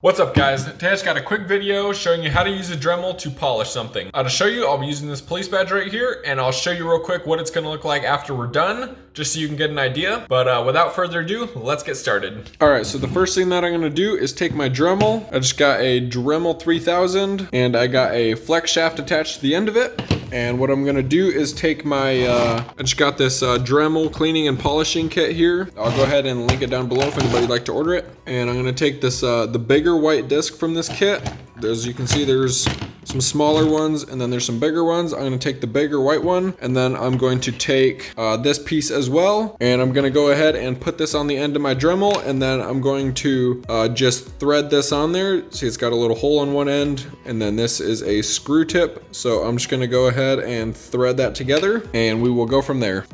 What's up guys, today I just got a quick video showing you how to use a Dremel to polish something. To show you, I'll be using this police badge right here, and I'll show you real quick what it's gonna look like after we're done, just so you can get an idea. But without further ado, let's get started. Alright, so the first thing that I'm gonna do is take my Dremel. I just got a Dremel 3000, and I got a flex shaft attached to the end of it. And what I'm gonna do is take my, I just got this Dremel cleaning and polishing kit here. I'll go ahead and link it down below if anybody'd like to order it. And I'm gonna take this, the bigger white disc from this kit. As you can see, there's some smaller ones and then there's some bigger ones. I'm gonna take the bigger white one, and then I'm going to take this piece as well. And I'm gonna go ahead and put this on the end of my Dremel, and then I'm going to just thread this on there. See, it's got a little hole on one end, and then this is a screw tip. So I'm just gonna go ahead and thread that together, and we will go from there.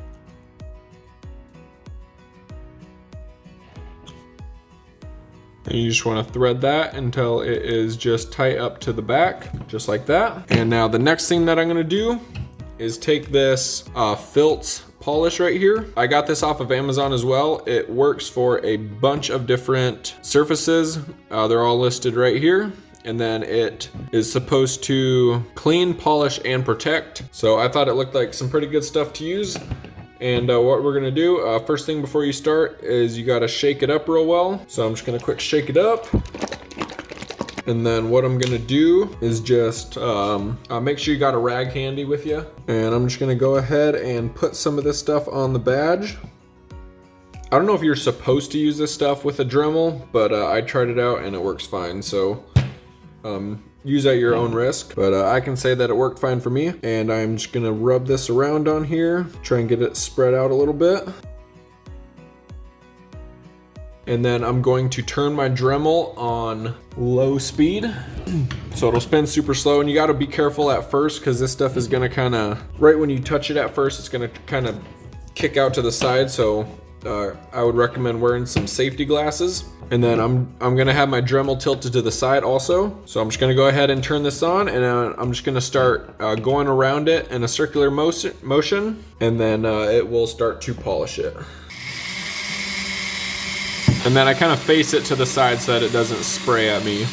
And you just want to thread that until it is just tight up to the back, just like that. And now the next thing that I'm going to do is take this Filtz polish right here. I got this off of Amazon as well. It works for a bunch of different surfaces. They're all listed right here. And then it is supposed to clean, polish, and protect. So I thought it looked like some pretty good stuff to use. And what we're gonna do, first thing before you start is you gotta shake it up real well. So I'm just gonna quick shake it up. And then what I'm gonna do is just make sure you got a rag handy with you. And I'm just gonna go ahead and put some of this stuff on the badge. I don't know if you're supposed to use this stuff with a Dremel, but I tried it out and it works fine. So use at your own risk, but I can say that it worked fine for me. And I'm just gonna rub this around on here, try and get it spread out a little bit. And then I'm going to turn my Dremel on low speed. So it'll spin super slow, and you gotta be careful at first because this stuff is gonna kinda, right when you touch it at first, it's gonna kind of kick out to the side. So I would recommend wearing some safety glasses. And then I'm gonna have my Dremel tilted to the side also. So I'm just gonna go ahead and turn this on, and I'm just gonna start going around it in a circular motion, and then it will start to polish it. And then I kind of face it to the side so that it doesn't spray at me.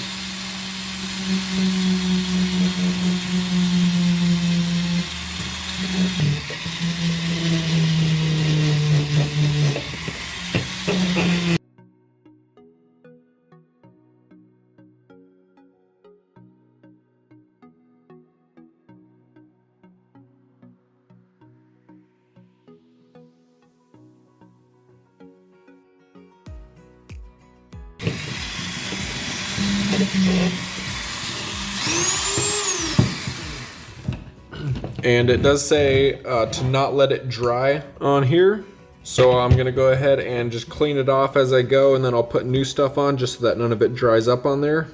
And it does say to not let it dry on here. So I'm gonna go ahead and just clean it off as I go, and then I'll put new stuff on just so that none of it dries up on there.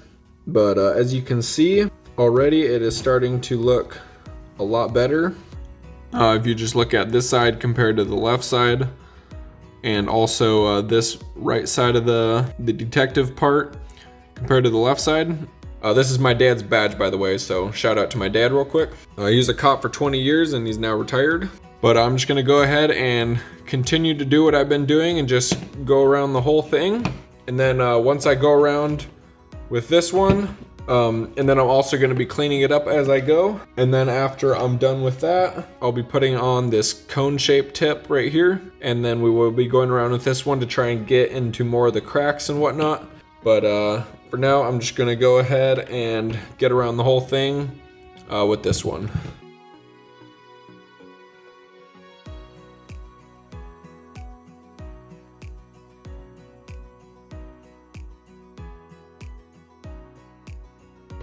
But as you can see, already it is starting to look a lot better. If you just look at this side compared to the left side, and also this right side of the detective part compared to the left side. This is my dad's badge, by the way, so shout out to my dad real quick. He was a cop for 20 years and he's now retired. But I'm just gonna go ahead and continue to do what I've been doing and just go around the whole thing. And then once I go around with this one, and then I'm also gonna be cleaning it up as I go. And then after I'm done with that, I'll be putting on this cone-shaped tip right here. And then we will be going around with this one to try and get into more of the cracks and whatnot. But for now, I'm just gonna go ahead and get around the whole thing with this one.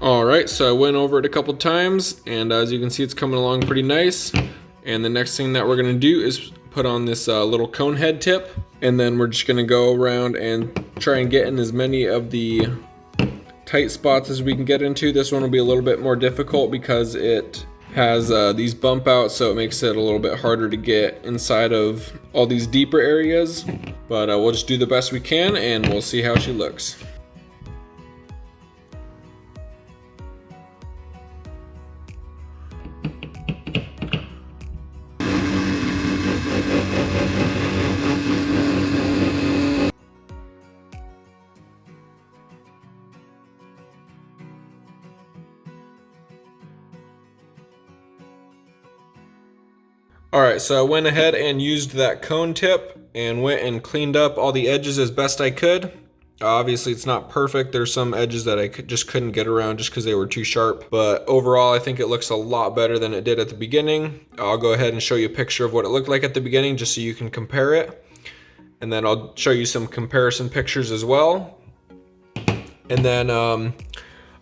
All right, so I went over it a couple times, and as you can see, it's coming along pretty nice. And the next thing that we're gonna do is put on this little cone head tip, and then we're just gonna go around and try and get in as many of the tight spots as we can get into. This one will be a little bit more difficult because it has these bump outs, so it makes it a little bit harder to get inside of all these deeper areas. But we'll just do the best we can, and we'll see how she looks. All right, so I went ahead and used that cone tip and went and cleaned up all the edges as best I could. Obviously it's not perfect. There's some edges that I just couldn't get around just because they were too sharp. But overall, I think it looks a lot better than it did at the beginning. I'll go ahead and show you a picture of what it looked like at the beginning just so you can compare it. And then I'll show you some comparison pictures as well. And then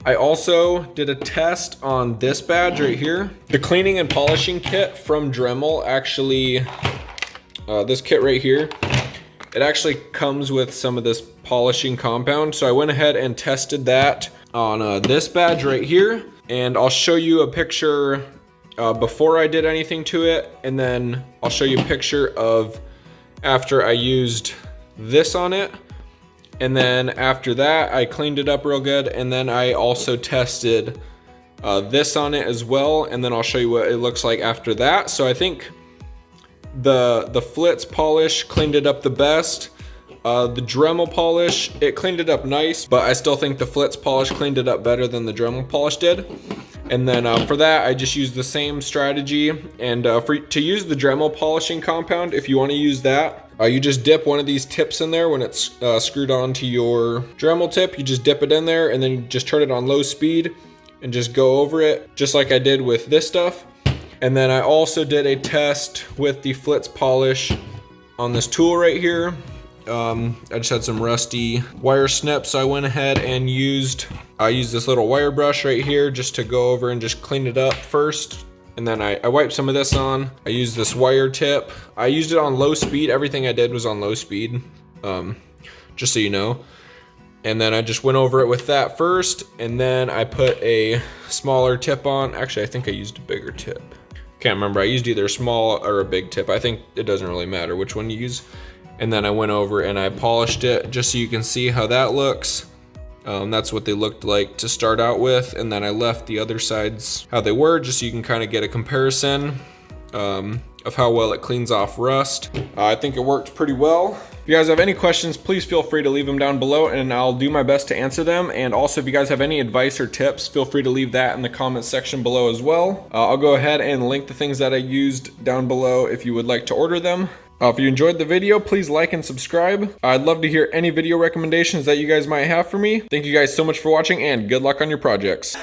I also did a test on this badge right here. The cleaning and polishing kit from Dremel actually, this kit right here, it actually comes with some of this polishing compound. So I went ahead and tested that on this badge right here. And I'll show you a picture before I did anything to it. And then I'll show you a picture of after I used this on it. And then after that, I cleaned it up real good. And then I also tested this on it as well. And then I'll show you what it looks like after that. So I think the Flitz polish cleaned it up the best. The Dremel polish, it cleaned it up nice, but I still think the Flitz polish cleaned it up better than the Dremel polish did. And then for that, I just used the same strategy. And to use the Dremel polishing compound, if you want to use that, you just dip one of these tips in there when it's screwed onto your Dremel tip. You just dip it in there and then you just turn it on low speed and just go over it, just like I did with this stuff. And then I also did a test with the Flitz polish on this tool right here. I just had some rusty wire snips, so I went ahead and used this little wire brush right here just to go over and just clean it up first. And then I wiped some of this on. I used this wire tip. I used it on low speed. Everything I did was on low speed, just so you know. And then I just went over it with that first, and then I put a smaller tip on. Actually, I think I used a bigger tip. Can't remember. I used either a small or a big tip. I think it doesn't really matter which one you use. And then I went over and I polished it just so you can see how that looks. That's what they looked like to start out with. And then I left the other sides how they were just so you can kind of get a comparison of how well it cleans off rust. I think it worked pretty well. If you guys have any questions, please feel free to leave them down below and I'll do my best to answer them. And also if you guys have any advice or tips, feel free to leave that in the comments section below as well. I'll go ahead and link the things that I used down below if you would like to order them. If you enjoyed the video, please like and subscribe. I'd love to hear any video recommendations that you guys might have for me. Thank you guys so much for watching and good luck on your projects.